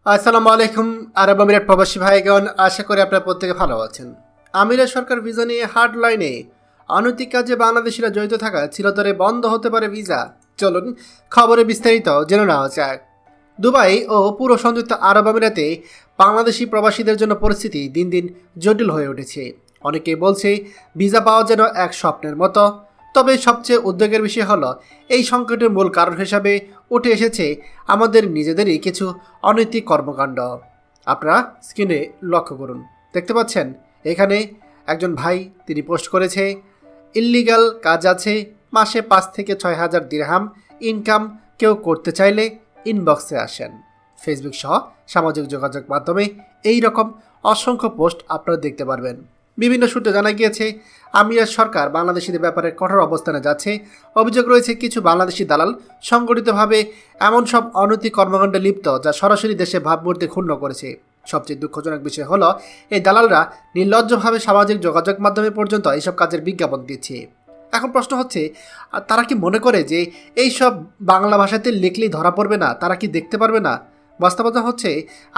আসসালামু আলাইকুম। আরব আমিরাত প্রবাসী ভাইগণ, আশা করি আপনারা প্রত্যেকে ভালো আছেন। আমিরাত সরকার ভিসা নিয়ে হার্ড লাইনে অনৈতিক কাজে বাংলাদেশিরা জড়িত থাকা চিরতরে বন্ধ হতে পারে ভিসা। চলুন খবরে বিস্তারিত জেনে নেওয়া যাক। দুবাই ও পুরো সংযুক্ত আরব আমিরাতে বাংলাদেশি প্রবাসীদের জন্য পরিস্থিতি দিন দিন জটিল হয়ে উঠেছে। অনেকেই বলছে ভিসা পাওয়া যেন এক স্বপ্নের মতো। তবে সবচেয়ে উদ্বেগের বিষয় হলো এই সংকটের মূল কারণ হিসাবে উঠে এসেছে আমাদের নিজেদেরই কিছু অনৈতিক কর্মকাণ্ড। আপনারা স্ক্রিনে লক্ষ্য করুন, দেখতে পাচ্ছেন এখানে একজন ভাই তিনি পোস্ট করেছে, ইল্লিগাল কাজ আছে, মাসে 5 থেকে 6,000 দিরহাম ইনকাম, কেউ করতে চাইলে ইনবক্সে আসেন। ফেসবুক সহ সামাজিক যোগাযোগ মাধ্যমে এই রকম অসংখ্য পোস্ট আপনারা দেখতে পারবেন। বিভিন্ন সূত্রে জানা গিয়েছে আমিরাত সরকার বাংলাদেশিদের ব্যাপারে কঠোর অবস্থানে যাচ্ছে। অভিযোগ রয়েছে কিছু বাংলাদেশি দালাল সংগঠিতভাবে এমন সব অনৈতিক কর্মকাণ্ডে লিপ্ত যা সরাসরি দেশে ভাবমূর্তি ক্ষুণ্ণ করেছে। সবচেয়ে দুঃখজনক বিষয় হলো এই দালালরা নির্লজ্জভাবে সামাজিক যোগাযোগ মাধ্যমে পর্যন্ত এইসব কাজের বিজ্ঞাপন দিচ্ছে। এখন প্রশ্ন হচ্ছে, তারা কি মনে করে যে এই সব বাংলা ভাষাতে লিখলেই ধরা পড়বে না? তারা কি দেখতে পারবে না? বাস্তবতা হচ্ছে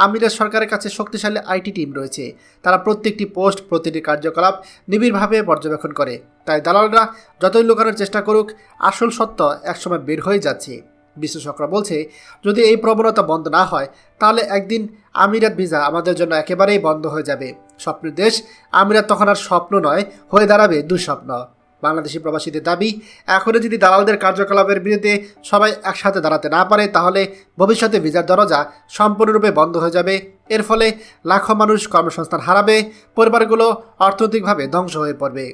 আমিরাত সরকারের কাছে শক্তিশালী আইটি টিম রয়েছে। তারা প্রত্যেকটি পোস্ট, প্রতিটি কার্যকলাপ নিবিড়ভাবে পর্যবেক্ষণ করে। তাই দালালরা যতই লুকানোর চেষ্টা করুক, আসল সত্য একসময় বের হয়ে যাচ্ছে। বিশ্লেষকরা বলছে, যদি এই প্রবণতা বন্ধ না হয় তাহলে একদিন আমিরাত ভিসা আমাদের জন্য একেবারেই বন্ধ হয়ে যাবে। স্বপ্নের দেশ আমিরাত তখন আর স্বপ্ন নয়, হয়ে দাঁড়াবে দুঃস্বপ্ন। বাংলাদেশি প্রবাসীদের দাবি, এখনও যদি দালালদের কার্যকলাপের বিরুদ্ধে সবাই একসাথে দাঁড়াতে না পারে তাহলে ভবিষ্যতে ভিসার দরজা সম্পূর্ণরূপে বন্ধ হয়ে যাবে। এর ফলে লাখো মানুষ কর্মসংস্থান হারাবে, পরিবারগুলো অর্থনৈতিকভাবে ধ্বংস হয়ে পড়বে।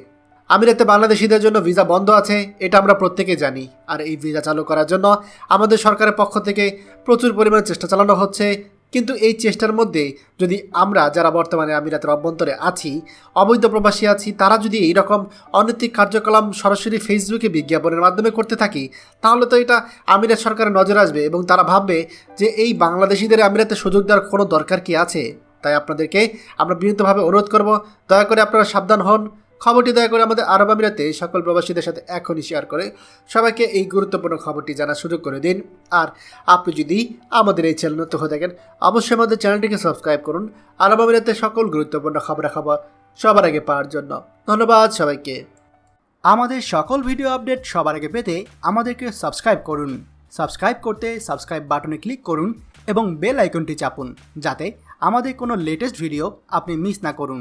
আমিরাতে বাংলাদেশিদের জন্য ভিসা বন্ধ আছে, এটা আমরা প্রত্যেকে জানি। আর এই ভিসা চালু করার জন্য আমাদের সরকারের পক্ষ থেকে প্রচুর পরিমাণে চেষ্টা চালানো হচ্ছে। কিন্তু এই চেষ্টার মধ্যে যদি আমরা যারা বর্তমানে আমিরাতের অভ্যন্তরে আছি, অবৈধ প্রবাসী আছি, তারা যদি এইরকম অনৈতিক কার্যকলাপ সরাসরি ফেসবুকে বিজ্ঞাপনের মাধ্যমে করতে থাকি, তাহলে তো এটা আমিরাত সরকারের নজরে আসবে এবং তারা ভাববে যে এই বাংলাদেশিদের আমিরাতে সুযোগ দেওয়ার কোনো দরকার কি আছে। তাই আপনাদেরকে আমরা বিনীতভাবে অনুরোধ করব, দয়া করে আপনারা সাবধান হন। খবরটি দয়া করে আমাদের আরব আমিরাতে সকল প্রবাসীদের সাথে এখনই শেয়ার করে সবাইকে এই গুরুত্বপূর্ণ খবরটি জানার সুযোগ করে দিন। আর আপনি যদি আমাদের এই চ্যানেল নতুন হয়ে থাকেন, অবশ্যই আমাদের চ্যানেলটিকে সাবস্ক্রাইব করুন আরব আমিরাতে সকল গুরুত্বপূর্ণ খবরাখবর সবার আগে পাওয়ার জন্য। ধন্যবাদ সবাইকে। আমাদের সকল ভিডিও আপডেট সবার আগে পেতে আমাদেরকে সাবস্ক্রাইব করুন। সাবস্ক্রাইব করতে সাবস্ক্রাইব বাটনে ক্লিক করুন এবং বেল আইকনটি চাপুন, যাতে আমাদের কোনো লেটেস্ট ভিডিও আপনি মিস না করুন।